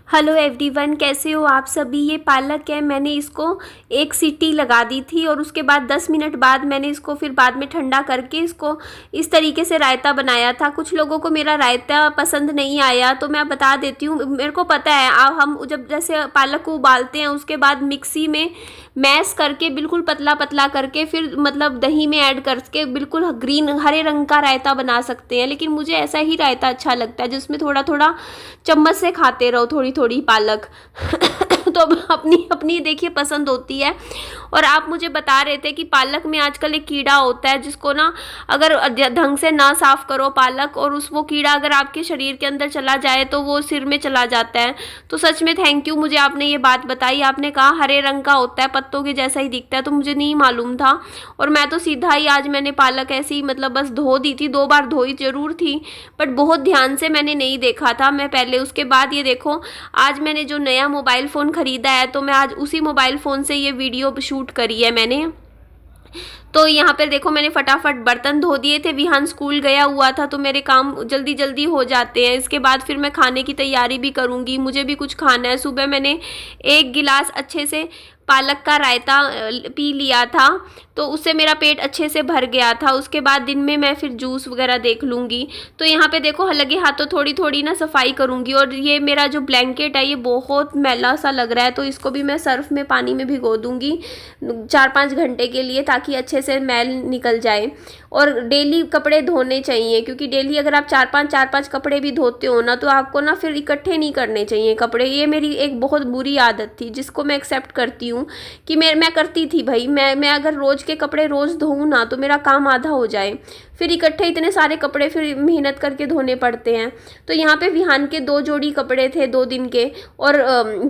Hello everyone, कैसे हो आप सभी। ये पालक है, मैंने इसको एक सीटी लगा दी थी और उसके बाद 10 मिनट बाद मैंने इसको फिर बाद में ठंडा करके इसको इस तरीके से रायता बनाया था। कुछ लोगों को मेरा रायता पसंद नहीं आया, तो मैं बता देती हूँ। मेरे को पता है हम जब जैसे पालक को उबालते हैं उसके बाद मिक्सी में मैश करके बिल्कुल पतला पतला करके फिर मतलब दही में ऐड करके बिल्कुल ग्रीन हरे रंग का रायता बना सकते हैं, लेकिन मुझे ऐसा ही रायता अच्छा लगता है जिसमें थोड़ा थोड़ा चम्मच से खाते रहो थोड़ी थोड़ी पालक। तो अब अपनी अपनी देखिए पसंद होती है। और आप मुझे बता रहे थे कि पालक में आजकल एक कीड़ा होता है जिसको ना अगर ढंग से ना साफ करो पालक और वो कीड़ा अगर आपके शरीर के अंदर चला जाए तो वो सिर में चला जाता है। तो सच में थैंक यू, मुझे आपने ये बात बताई। आपने कहा हरे रंग का होता है, पत्तों के जैसा ही दिखता है, तो मुझे नहीं मालूम था। और मैं तो सीधा ही आज मैंने पालक ऐसे ही मतलब बस धो दी थी, 2 बार धोई जरूर थी बट बहुत ध्यान से मैंने नहीं देखा था मैं पहले। उसके बाद ये देखो, आज मैंने जो नया मोबाइल फ़ोन ख़रीदा है तो मैं आज उसी मोबाइल फ़ोन से ये वीडियो शूट करी है मैंने। तो यहाँ पर देखो मैंने फटाफट बर्तन धो दिए थे। विहान स्कूल गया हुआ था तो मेरे काम जल्दी जल्दी हो जाते हैं। इसके बाद फिर मैं खाने की तैयारी भी करूँगी, मुझे भी कुछ खाना है। सुबह मैंने 1 गिलास अच्छे से पालक का रायता पी लिया था तो उससे मेरा पेट अच्छे से भर गया था। उसके बाद दिन में मैं फिर जूस वगैरह देख लूँगी। तो यहाँ पे देखो लगे हाथों थोड़ी थोड़ी ना सफाई करूँगी। और ये मेरा जो ब्लैंकेट है ये बहुत मैला सा लग रहा है तो इसको भी मैं सर्फ में पानी में भिगो दूँगी 4-5 घंटे के लिए ताकि अच्छे से मैल निकल जाए। और डेली कपड़े धोने चाहिए क्योंकि डेली अगर आप 4-5 कपड़े भी धोते हो ना तो आपको ना फिर इकट्ठे नहीं करने चाहिए कपड़े। ये मेरी एक बहुत बुरी आदत थी जिसको मैं एक्सेप्ट करती हूँ कि मैं करती थी भाई। मैं अगर रोज़ के कपड़े रोज़ धोऊँ ना तो मेरा काम आधा हो जाए, फिर इकट्ठे इतने सारे कपड़े फिर मेहनत करके धोने पड़ते हैं। तो यहाँ पे विहान के 2 जोड़ी कपड़े थे 2 दिन के और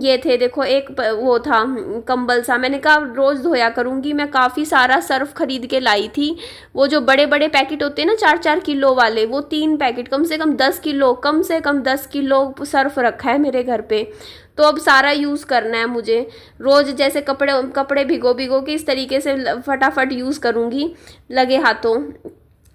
ये थे देखो एक वो था कंबल सा। मैंने कहा रोज़ धोया करूँगी। मैं काफ़ी सारा सर्फ खरीद के लाई थी, वो जो बड़े बड़े पैकेट होते हैं ना 4-4 किलो वाले, वो 3 पैकेट कम से कम 10 किलो कम से कम 10 किलो सर्फ रखा है मेरे घर पे। तो अब सारा यूज़ करना है मुझे। रोज़ जैसे कपड़े भिगो भिगो के इस तरीके से फटाफट यूज़ करूँगी लगे हाथों।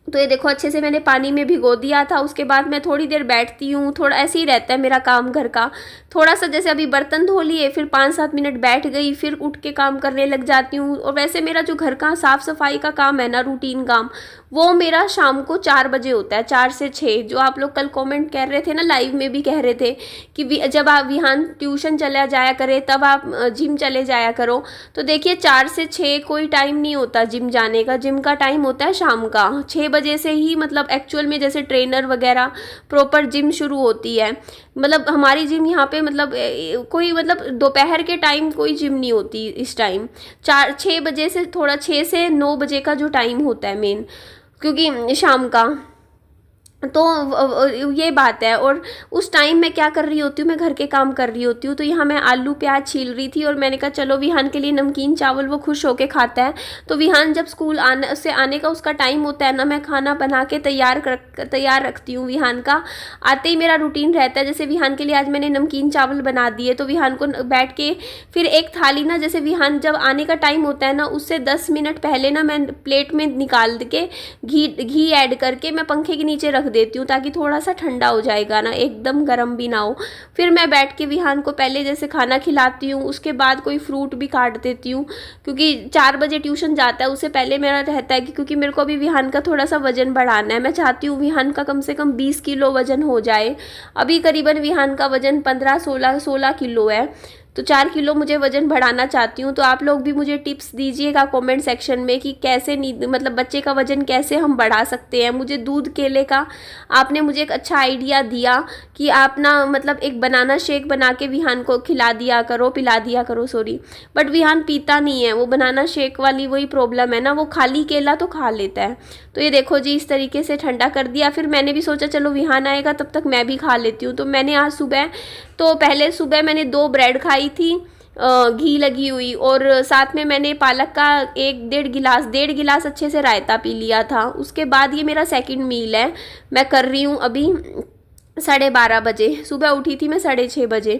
तो ये देखो अच्छे से मैंने पानी में भिगो दिया था। उसके बाद मैं थोड़ी देर बैठती हूँ, थोड़ा ऐसे ही रहता है मेरा काम घर का। थोड़ा सा जैसे अभी बर्तन धो लिए फिर 5-7 मिनट बैठ गई, फिर उठ के काम करने लग जाती हूँ। और वैसे मेरा जो घर का साफ़ सफाई का काम है ना, रूटीन काम, वो मेरा शाम को 4 बजे होता है, 4 से 6। जो आप लोग कल कमेंट कर रहे थे ना, लाइव में भी कह रहे थे कि जब आप विहान ट्यूशन चला जाया करे तब आप जिम चले जाया करो। तो देखिए 4 से 6 कोई टाइम नहीं होता जिम जाने का। जिम का टाइम होता है शाम का 6 बजे से ही, मतलब एक्चुअल में जैसे ट्रेनर वगैरह प्रॉपर जिम शुरू होती है। मतलब हमारी जिम यहाँ पे मतलब कोई मतलब दोपहर के टाइम कोई जिम नहीं होती इस टाइम। 4-6 बजे से थोड़ा 6 से 9 बजे का जो टाइम होता है मेन, क्योंकि शाम का। तो ये बात है। और उस टाइम मैं क्या कर रही होती हूँ, मैं घर के काम कर रही होती हूँ। तो यहाँ मैं आलू प्याज छील रही थी और मैंने कहा चलो विहान के लिए नमकीन चावल वो खुश होके खाता है। तो विहान जब स्कूल आने का उसका टाइम होता है ना, मैं खाना बना के तैयार रखती हूँ विहान का। आते ही मेरा रूटीन रहता है, जैसे विहान के लिए आज मैंने नमकीन चावल बना दिए तो विहान को बैठ के फिर एक थाली ना, जैसे विहान जब आने का टाइम होता है ना उससे 10 मिनट पहले ना मैं प्लेट में निकाल के घी ऐड करके मैं पंखे के नीचे रख देती हूँ ताकि थोड़ा सा ठंडा हो जाएगा ना, एकदम गर्म भी ना हो। फिर मैं बैठ के विहान को पहले जैसे खाना खिलाती हूँ, उसके बाद कोई फ्रूट भी काट देती हूँ क्योंकि 4 बजे ट्यूशन जाता है। उससे पहले मेरा रहता है कि क्योंकि मेरे को अभी विहान का थोड़ा सा वजन बढ़ाना है। मैं चाहती हूँ विहान का कम से कम 20 किलो वजन हो जाए। अभी करीबन विहान का वजन 15-16 किलो है, तो 4 किलो मुझे वजन बढ़ाना चाहती हूँ। तो आप लोग भी मुझे टिप्स दीजिएगा कमेंट सेक्शन में कि कैसे मतलब बच्चे का वजन कैसे हम बढ़ा सकते हैं। मुझे दूध केले का आपने मुझे एक अच्छा आइडिया दिया कि आप ना मतलब एक बनाना शेक बना के विहान को पिला दिया करो सॉरी। बट विहान पीता नहीं है वो बनाना शेक वाली, वही प्रॉब्लम है ना, वो खाली केला तो खा लेता है। तो ये देखो जी इस तरीके से ठंडा कर दिया। फिर मैंने भी सोचा चलो विहान आएगा तब तक मैं भी खा लेती हूँ। तो मैंने आज पहले सुबह मैंने 2 ब्रेड खाई थी घी लगी हुई, और साथ में मैंने पालक का 1-1.5 गिलास अच्छे से रायता पी लिया था। उसके बाद ये मेरा सेकंड मील है, मैं कर रही हूँ अभी 12:30 बजे। सुबह उठी थी मैं 6:30 बजे।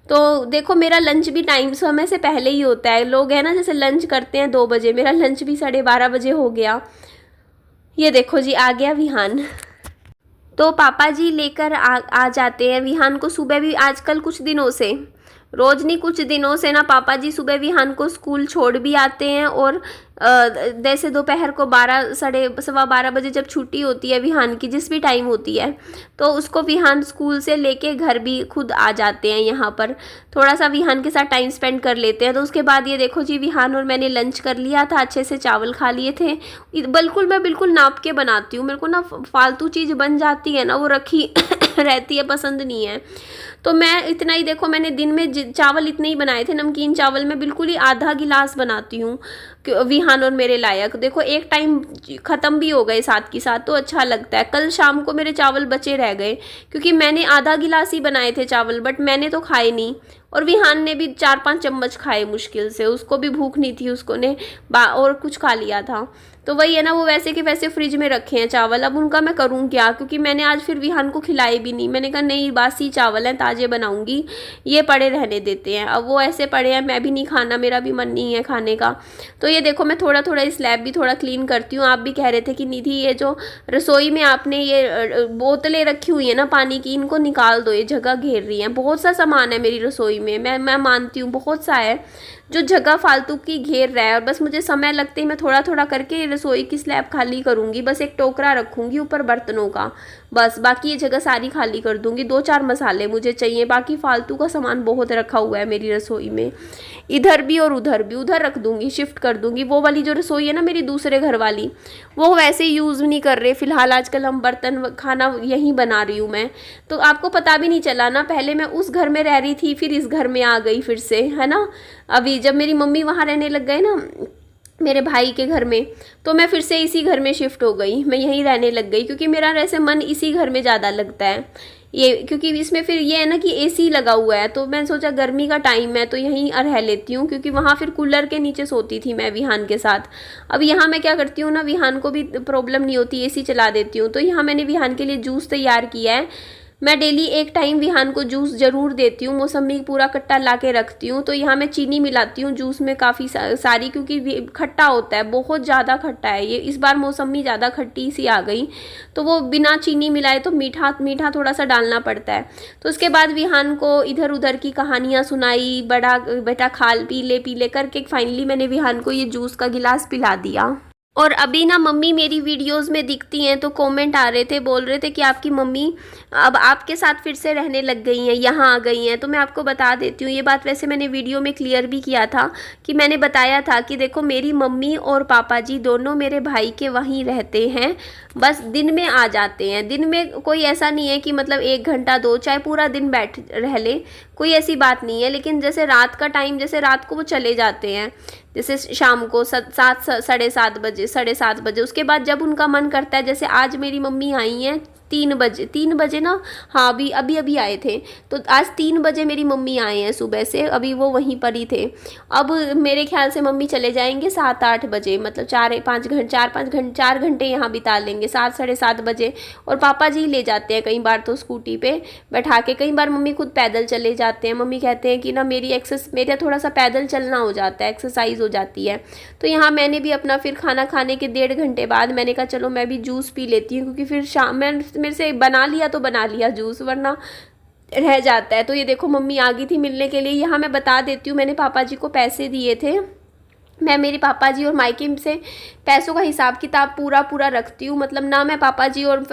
तो देखो मेरा लंच भी टाइम समय से पहले ही होता है। लोग हैं ना जैसे लंच करते हैं 2 बजे, मेरा लंच भी 12:30 बजे हो गया। ये देखो जी आ गया विहान। तो पापा जी लेकर आ जाते हैं विहान को सुबह भी। आजकल कुछ दिनों से, रोज नहीं कुछ दिनों से ना, पापा जी सुबह विहान को स्कूल छोड़ भी आते हैं। और जैसे दोपहर को 12 साढ़े सवा 12 बजे जब छुट्टी होती है विहान की, जिस भी टाइम होती है, तो उसको विहान स्कूल से लेके घर भी खुद आ जाते हैं। यहाँ पर थोड़ा सा विहान के साथ टाइम स्पेंड कर लेते हैं। तो उसके बाद ये देखो जी, विहान और मैंने लंच कर लिया था, अच्छे से चावल खा लिए थे। मैं बिल्कुल नाप के बनाती हूँ, मेरे को ना फालतू चीज़ बन जाती है ना, वो रखी रहती है, पसंद नहीं है। तो मैं इतना ही, देखो मैंने दिन में चावल इतने ही बनाए थे, नमकीन चावल मैं बिल्कुल ही आधा गिलास बनाती हूँ विहान और मेरे लायक। देखो एक टाइम ख़त्म भी हो गए साथ के साथ, तो अच्छा लगता है। कल शाम को मेरे चावल बचे रह गए, क्योंकि मैंने आधा गिलास ही बनाए थे चावल, बट मैंने तो खाए नहीं। और विहान ने भी 4-5 चम्मच खाए मुश्किल से, उसको भी भूख नहीं थी, उसको ने और कुछ खा लिया था। तो वही है ना, वो वैसे के वैसे फ्रिज में रखे हैं चावल। अब उनका मैं करूँ क्या, क्योंकि मैंने आज फिर विहान को खिलाए भी नहीं। मैंने कहा नहीं, बासी चावल हैं, ताज़े बनाऊंगी, ये पड़े रहने देते हैं। अब वो ऐसे पड़े हैं, मैं भी नहीं खाना, मेरा भी मन नहीं है खाने का। तो ये देखो मैं थोड़ा थोड़ा स्लैब भी थोड़ा क्लीन करती हूँ। आप भी कह रहे थे कि निधि ये जो रसोई में आपने ये बोतलें रखी हुई है ना पानी की, इनको निकाल दो, ये जगह घेर रही हैं। बहुत सा सामान है मेरी रसोई में, मैं मानती हूँ बहुत सा है जो जगह फालतू की घेर रहा है। और बस मुझे समय लगते ही मैं थोड़ा थोड़ा करके रसोई की स्लैब खाली करूँगी। बस एक टोकरा रखूँगी ऊपर बर्तनों का, बस बाकी ये जगह सारी खाली कर दूँगी। 2-4 मसाले मुझे चाहिए, बाकी फालतू का सामान बहुत रखा हुआ है मेरी रसोई में, इधर भी और उधर भी। उधर रख दूँगी, शिफ्ट कर दूँगी। वो वाली जो रसोई है ना मेरी दूसरे घर वाली, वो वैसे यूज़ नहीं कर रहे फ़िलहाल। आजकल हम बर्तन खाना यहीं बना रही हूँ मैं, तो आपको पता भी नहीं चला ना। पहले मैं उस घर में रह रही थी, फिर इस घर में आ गई फिर से, है ना। अभी जब मेरी मम्मी वहाँ रहने लग गए ना मेरे भाई के घर में, तो मैं फिर से इसी घर में शिफ्ट हो गई, मैं यहीं रहने लग गई, क्योंकि मेरा वैसे मन इसी घर में ज़्यादा लगता है। ये क्योंकि इसमें फिर ये है ना कि एसी लगा हुआ है, तो मैं सोचा गर्मी का टाइम है तो यहीं रह लेती हूँ, क्योंकि वहाँ फिर कूलर के नीचे सोती थी मैं विहान के साथ। अब यहाँ मैं क्या करती हूँ ना, विहान को भी प्रॉब्लम नहीं होती, एसी चला देती हूँ। तो यहाँ मैंने विहान के लिए जूस तैयार किया है। मैं डेली एक टाइम विहान को जूस ज़रूर देती हूँ। मौसमी पूरा कट्टा ला के रखती हूँ, तो यहाँ मैं चीनी मिलाती हूँ जूस में काफ़ी सारी, क्योंकि खट्टा होता है, बहुत ज़्यादा खट्टा है ये। इस बार मौसमी ज़्यादा खट्टी सी आ गई, तो वो बिना चीनी मिलाए तो मीठा मीठा थोड़ा सा डालना पड़ता है। तो उसके बाद विहान को इधर उधर की कहानियाँ सुनाई, बड़ा बेटा खाल पी ले करके फाइनली मैंने विहान को ये जूस का गिलास पिला दिया। और अभी ना मम्मी मेरी वीडियोस में दिखती हैं, तो कमेंट आ रहे थे, बोल रहे थे कि आपकी मम्मी अब आपके साथ फिर से रहने लग गई हैं, यहाँ आ गई हैं। तो मैं आपको बता देती हूँ, ये बात वैसे मैंने वीडियो में क्लियर भी किया था, कि मैंने बताया था कि देखो मेरी मम्मी और पापा जी दोनों मेरे भाई के वहीं रहते हैं, बस दिन में आ जाते हैं। दिन में कोई ऐसा नहीं है कि मतलब 1 घंटा 2, चाहे पूरा दिन बैठ रह ले, कोई ऐसी बात नहीं है। लेकिन जैसे रात का टाइम, जैसे रात को वो चले जाते हैं, जैसे शाम को 7 साढ़े सात बजे। उसके बाद जब उनका मन करता है, जैसे आज मेरी मम्मी आई हैं 3 बजे ना, हाँ अभी आए थे। तो आज 3 बजे मेरी मम्मी आए हैं सुबह से, अभी वो वहीं पर ही थे। अब मेरे ख्याल से मम्मी चले जाएंगे 7-8 बजे, मतलब 4 घंटे यहाँ बिता लेंगे, 7 साढ़े 7 बजे। और पापा जी ले जाते हैं कई बार तो स्कूटी पे बैठा के, कई बार मम्मी खुद पैदल चले जाते हैं। मम्मी कहते हैं कि ना मेरा थोड़ा सा पैदल चलना हो जाता है, एक्सरसाइज हो जाती है। तो यहाँ मैंने भी अपना फिर खाना खाने के 1.5 घंटे बाद मैंने कहा चलो मैं भी जूस पी लेती हूँ, क्योंकि फिर शाम मेरे से बना लिया जूस, वरना रह जाता है। तो ये देखो मम्मी आ गई थी मिलने के लिए। यहाँ मैं बता देती हूँ, मैंने पापा जी को पैसे दिए थे। मैं मेरे पापा जी और मायके से पैसों का हिसाब किताब पूरा रखती हूँ। मतलब ना मैं पापा जी और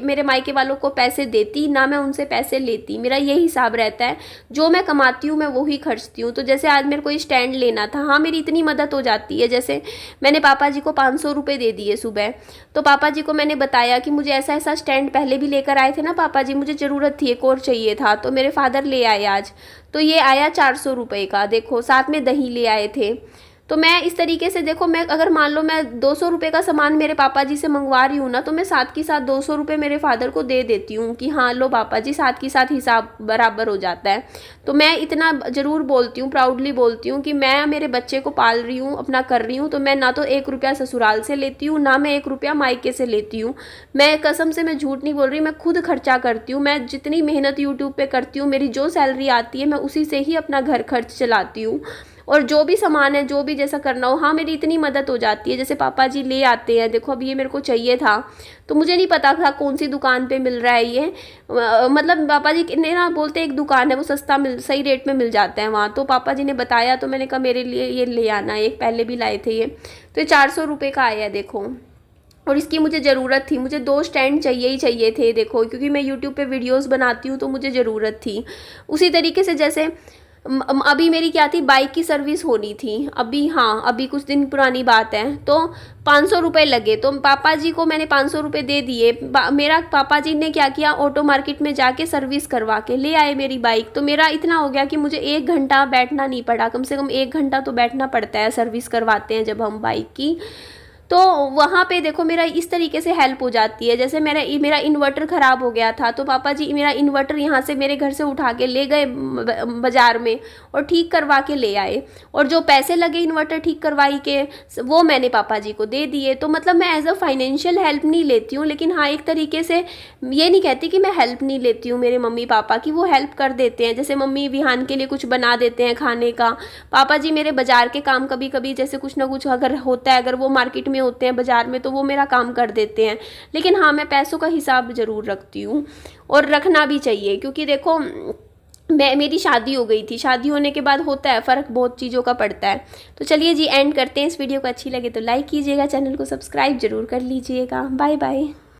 मेरे मायके वालों को पैसे देती, ना मैं उनसे पैसे लेती। मेरा ये हिसाब रहता है, जो मैं कमाती हूँ मैं वो ही खर्चती हूँ। तो जैसे आज मेरे को स्टैंड लेना था, हाँ मेरी इतनी मदद हो जाती है। जैसे मैंने पापा जी को 500 रुपये दे दिए सुबह, तो पापा जी को मैंने बताया कि मुझे ऐसा ऐसा स्टैंड पहले भी लेकर आए थे ना पापा जी, मुझे ज़रूरत थी, एक और चाहिए था। तो मेरे फादर ले आए आज, तो ये आया 400 रुपये का। देखो साथ में दही ले आए थे। तो मैं इस तरीके से, देखो मैं अगर मान लो मैं 200 रुपये का सामान मेरे पापा जी से मंगवा रही हूँ ना, तो मैं साथ के साथ 200 रुपये मेरे फादर को दे देती हूँ कि हाँ लो पापा जी, साथ के साथ हिसाब बराबर हो जाता है। तो मैं इतना ज़रूर बोलती हूँ, प्राउडली बोलती हूँ कि मैं मेरे बच्चे को पाल रही हूँ, अपना कर रही हूँ। तो मैं ना तो 1 रुपया ससुराल से लेती हूँ, ना मैं 1 रुपया मायके से लेती हूँ। मैं कसम से, मैं झूठ नहीं बोल रही, मैं खुद खर्चा करती हूँ। मैं जितनी मेहनत यूट्यूब पर करती हूँ, मेरी जो सैलरी आती है मैं उसी से ही अपना घर खर्च चलाती हूँ। और जो भी सामान है, जो भी जैसा करना हो, हाँ मेरी इतनी मदद हो जाती है। जैसे पापा जी ले आते हैं, देखो अब ये मेरे को चाहिए था तो मुझे नहीं पता था कौन सी दुकान पे मिल रहा है ये, मतलब पापा जी ने ना बोलते एक दुकान है वो सस्ता सही रेट में मिल जाता है वहाँ, तो पापा जी ने बताया तो मैंने कहा मेरे लिए ये ले आना, एक पहले भी लाए थे ये, तो ये 400 रुपये का आया है देखो। और इसकी मुझे ज़रूरत थी, मुझे 2 स्टैंड चाहिए ही चाहिए थे देखो, क्योंकि मैं यूट्यूब पे वीडियोस बनाती हूँ तो मुझे ज़रूरत थी। उसी तरीके से जैसे अभी मेरी क्या थी, बाइक की सर्विस होनी थी अभी, हाँ अभी कुछ दिन पुरानी बात है, तो 500 रुपये लगे, तो पापा जी को मैंने 500 रुपये दे दिए। मेरा पापा जी ने क्या किया, ऑटो मार्केट में जाके सर्विस करवा के ले आए मेरी बाइक। तो मेरा इतना हो गया कि मुझे 1 घंटा बैठना नहीं पड़ा, कम से कम 1 घंटा तो बैठना पड़ता है सर्विस करवाते हैं जब हम बाइक की। तो वहाँ पे देखो मेरा इस तरीके से हेल्प हो जाती है। जैसे मेरा इन्वर्टर ख़राब हो गया था, तो पापा जी मेरा इन्वर्टर यहाँ से मेरे घर से उठा के ले गए बाज़ार में और ठीक करवा के ले आए, और जो पैसे लगे इन्वर्टर ठीक करवाई के वो मैंने पापा जी को दे दिए। तो मतलब मैं एज अ फाइनेंशियल हेल्प नहीं लेती हूँ, लेकिन हाँ एक तरीके से ये नहीं कहती कि मैं हेल्प नहीं लेती हूँ मेरे मम्मी पापा की, वो हेल्प कर देते हैं। जैसे मम्मी विहान के लिए कुछ बना देते हैं खाने का, पापा जी मेरे बाज़ार के काम कभी कभी जैसे कुछ ना कुछ अगर होता है, अगर वो मार्केट में होते हैं बाज़ार में, तो वो मेरा काम कर देते हैं। लेकिन हाँ मैं पैसों का हिसाब ज़रूर रखती हूँ, और रखना भी चाहिए, क्योंकि देखो मेरी शादी हो गई थी, शादी होने के बाद होता है फ़र्क, बहुत चीज़ों का पड़ता है। तो चलिए जी एंड करते हैं इस वीडियो को, अच्छी लगे तो लाइक कीजिएगा, चैनल को सब्सक्राइब जरूर कर लीजिएगा। Bye bye.